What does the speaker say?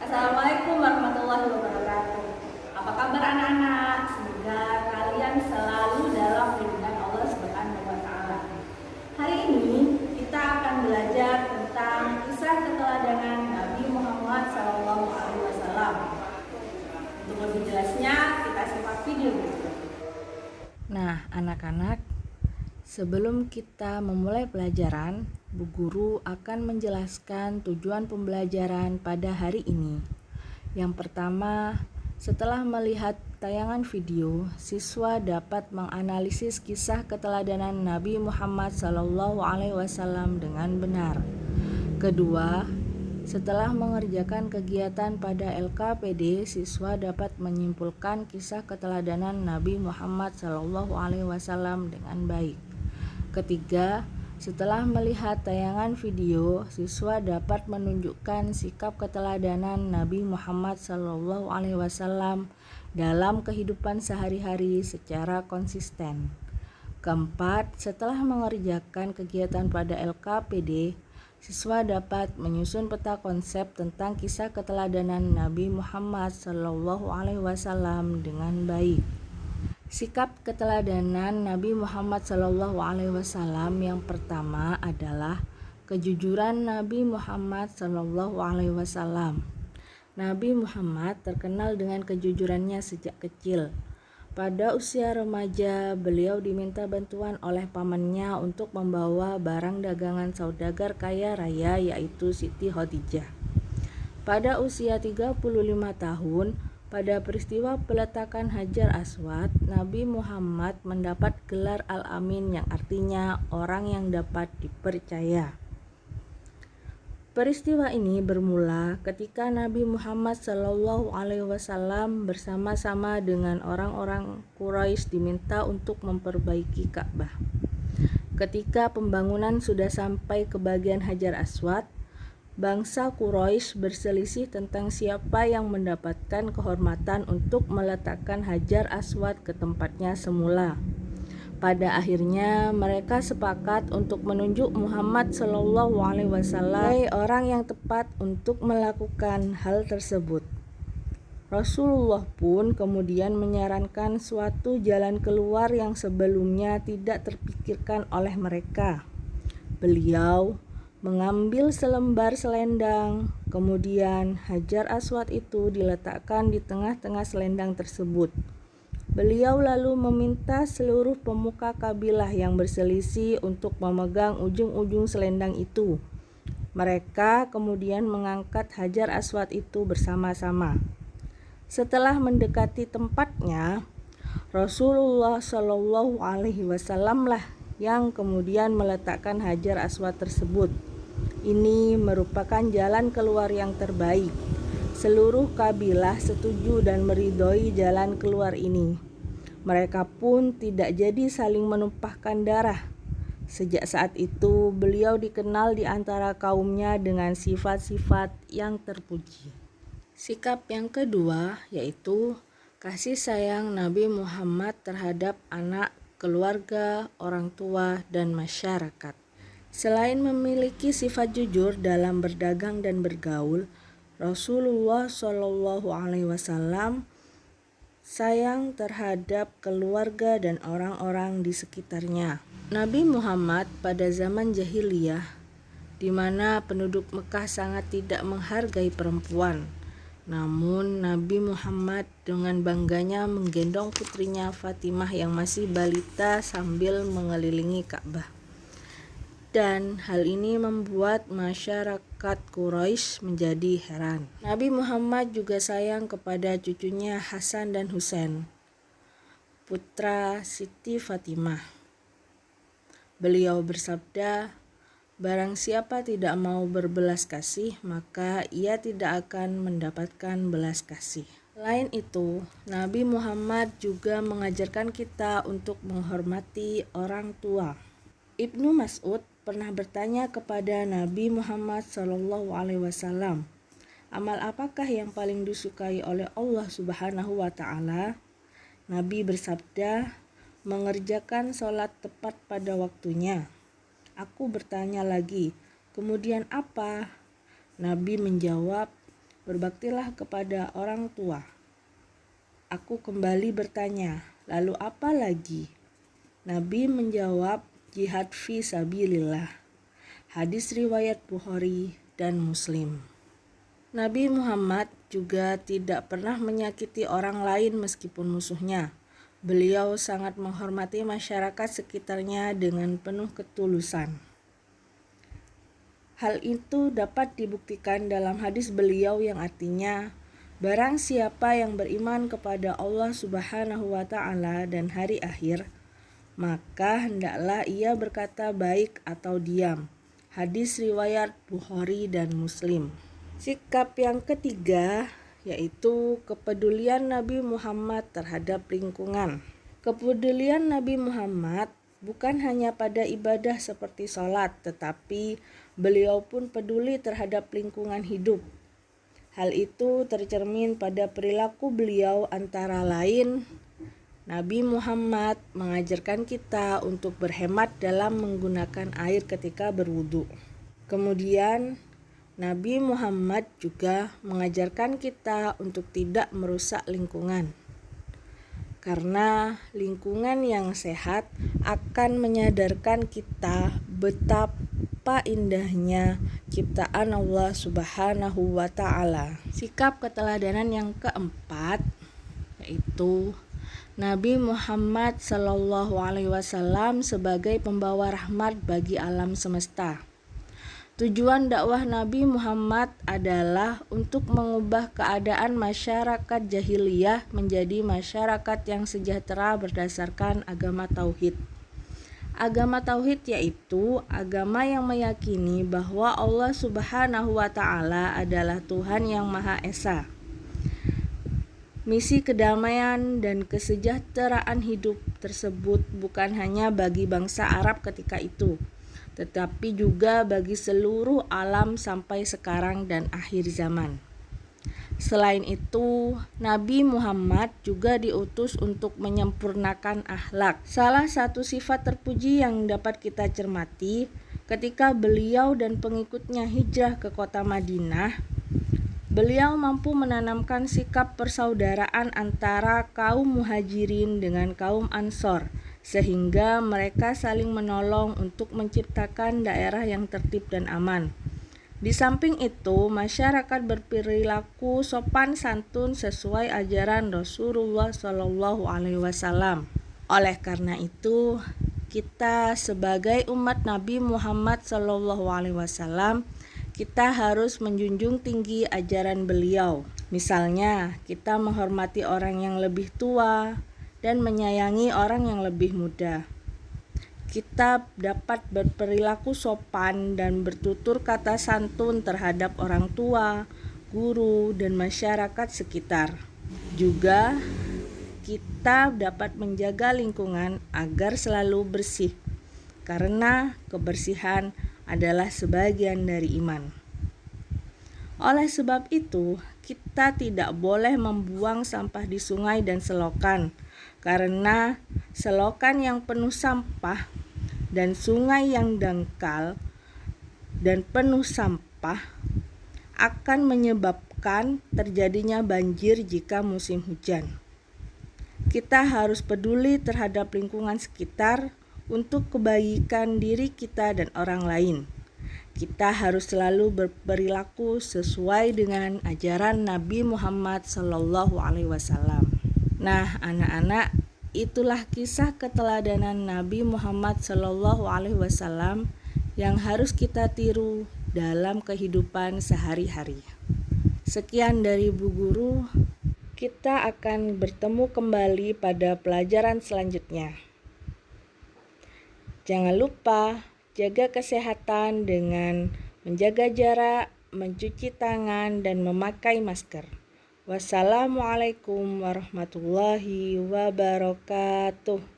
Assalamualaikum warahmatullahi wabarakatuh. Apa kabar anak-anak? Semoga kalian selalu dalam lindungan Allah Subhanahu wa taala. Hari ini kita akan belajar tentang kisah keteladanan Nabi Muhammad SAW. Untuk lebih jelasnya, kita simak video berikut. Nah, anak-anak, sebelum kita memulai pelajaran, Bu Guru akan menjelaskan tujuan pembelajaran pada hari ini. Yang pertama, setelah melihat tayangan video, siswa dapat menganalisis kisah keteladanan Nabi Muhammad SAW dengan benar. Kedua, setelah mengerjakan kegiatan pada LKPD, siswa dapat menyimpulkan kisah keteladanan Nabi Muhammad SAW dengan baik. Ketiga, setelah melihat tayangan video, siswa dapat menunjukkan sikap keteladanan Nabi Muhammad SAW dalam kehidupan sehari-hari secara konsisten. Keempat, setelah mengerjakan kegiatan pada LKPD, siswa dapat menyusun peta konsep tentang kisah keteladanan Nabi Muhammad SAW dengan baik. Sikap keteladanan Nabi Muhammad SAW yang pertama adalah kejujuran Nabi Muhammad SAW. Nabi Muhammad terkenal dengan kejujurannya sejak kecil. Pada usia remaja, beliau diminta bantuan oleh pamannya untuk membawa barang dagangan saudagar kaya raya, yaitu Siti Khadijah. Pada usia 35 tahun, pada peristiwa peletakan Hajar Aswad, Nabi Muhammad mendapat gelar Al-Amin yang artinya orang yang dapat dipercaya. Peristiwa ini bermula ketika Nabi Muhammad SAW bersama-sama dengan orang-orang Quraisy diminta untuk memperbaiki Ka'bah. Ketika pembangunan sudah sampai ke bagian Hajar Aswad, bangsa Quraisy berselisih tentang siapa yang mendapatkan kehormatan untuk meletakkan Hajar Aswad ke tempatnya semula. Pada akhirnya mereka sepakat untuk menunjuk Muhammad SAW sebagai orang yang tepat untuk melakukan hal tersebut. Rasulullah pun kemudian menyarankan suatu jalan keluar yang sebelumnya tidak terpikirkan oleh mereka. Beliau mengambil selembar selendang, kemudian Hajar Aswad itu diletakkan di tengah-tengah selendang tersebut. Beliau lalu meminta seluruh pemuka kabilah yang berselisih untuk memegang ujung-ujung selendang itu. Mereka kemudian mengangkat Hajar Aswad itu bersama-sama. Setelah mendekati tempatnya, Rasulullah SAW lah yang kemudian meletakkan Hajar Aswad tersebut. Ini merupakan jalan keluar yang terbaik. Seluruh kabilah setuju dan meridhoi jalan keluar ini. Mereka pun tidak jadi saling menumpahkan darah. Sejak saat itu, beliau dikenal di antara kaumnya dengan sifat-sifat yang terpuji. Sikap yang kedua yaitu kasih sayang Nabi Muhammad terhadap anak, keluarga, orang tua, dan masyarakat. Selain memiliki sifat jujur dalam berdagang dan bergaul, Rasulullah SAW sayang terhadap keluarga dan orang-orang di sekitarnya. Nabi Muhammad pada zaman jahiliyah, di mana penduduk Mekah sangat tidak menghargai perempuan, namun Nabi Muhammad dengan bangganya menggendong putrinya Fatimah yang masih balita sambil mengelilingi Ka'bah. Dan hal ini membuat masyarakat Quraisy menjadi heran. Nabi Muhammad juga sayang kepada cucunya Hasan dan Husain, putra Siti Fatimah. Beliau bersabda, "Barang siapa tidak mau berbelas kasih, maka ia tidak akan mendapatkan belas kasih." Selain itu, Nabi Muhammad juga mengajarkan kita untuk menghormati orang tua. Ibnu Mas'ud pernah bertanya kepada Nabi Muhammad SAW, amal apakah yang paling disukai oleh Allah Subhanahu wa taala? Nabi bersabda, mengerjakan sholat tepat pada waktunya. Aku bertanya lagi, kemudian apa? Nabi menjawab, berbaktilah kepada orang tua. Aku kembali bertanya, lalu apa lagi? Nabi menjawab, jihad fi sabilillah. Hadis riwayat Bukhari dan Muslim. Nabi Muhammad juga tidak pernah menyakiti orang lain meskipun musuhnya. Beliau sangat menghormati masyarakat sekitarnya dengan penuh ketulusan. Hal itu dapat dibuktikan dalam hadis beliau yang artinya, barang siapa yang beriman kepada Allah Subhanahu wa Ta'ala dan hari akhir, maka hendaklah ia berkata baik atau diam. Hadis riwayat Bukhari dan Muslim. Sikap yang ketiga yaitu kepedulian Nabi Muhammad terhadap lingkungan. Kepedulian Nabi Muhammad bukan hanya pada ibadah seperti sholat, tetapi beliau pun peduli terhadap lingkungan hidup. Hal itu tercermin pada perilaku beliau, antara lain Nabi Muhammad mengajarkan kita untuk berhemat dalam menggunakan air ketika berwudu. Kemudian Nabi Muhammad juga mengajarkan kita untuk tidak merusak lingkungan. Karena lingkungan yang sehat akan menyadarkan kita betapa indahnya ciptaan Allah Subhanahu wa Ta'ala. Sikap keteladanan yang keempat yaitu Nabi Muhammad SAW sebagai pembawa rahmat bagi alam semesta. Tujuan dakwah Nabi Muhammad adalah untuk mengubah keadaan masyarakat jahiliyah menjadi masyarakat yang sejahtera berdasarkan agama tauhid. Agama tauhid yaitu agama yang meyakini bahwa Allah Subhanahu wa Ta'ala adalah Tuhan yang Maha Esa. Misi kedamaian dan kesejahteraan hidup tersebut bukan hanya bagi bangsa Arab ketika itu, tetapi juga bagi seluruh alam sampai sekarang dan akhir zaman. Selain itu, Nabi Muhammad juga diutus untuk menyempurnakan akhlak. Salah satu sifat terpuji yang dapat kita cermati ketika beliau dan pengikutnya hijrah ke kota Madinah, beliau mampu menanamkan sikap persaudaraan antara kaum muhajirin dengan kaum ansor, sehingga mereka saling menolong untuk menciptakan daerah yang tertib dan aman. Di samping itu, masyarakat berperilaku sopan santun sesuai ajaran Rasulullah SAW. Oleh karena itu, kita sebagai umat Nabi Muhammad SAW, kita harus menjunjung tinggi ajaran beliau. Misalnya, kita menghormati orang yang lebih tua dan menyayangi orang yang lebih muda. Kita dapat berperilaku sopan dan bertutur kata santun terhadap orang tua, guru, dan masyarakat sekitar. Juga kita dapat menjaga lingkungan agar selalu bersih, karena kebersihan adalah sebagian dari iman. Oleh sebab itu, kita tidak boleh membuang sampah di sungai dan selokan, karena selokan yang penuh sampah dan sungai yang dangkal dan penuh sampah akan menyebabkan terjadinya banjir jika musim hujan. Kita harus peduli terhadap lingkungan sekitar untuk kebaikan diri kita dan orang lain. Kita harus selalu berperilaku sesuai dengan ajaran Nabi Muhammad SAW. Nah, anak-anak, itulah kisah keteladanan Nabi Muhammad SAW yang harus kita tiru dalam kehidupan sehari-hari. Sekian dari Bu Guru. Kita akan bertemu kembali pada pelajaran selanjutnya. Jangan lupa jaga kesehatan dengan menjaga jarak, mencuci tangan, dan memakai masker. Wassalamualaikum warahmatullahi wabarakatuh.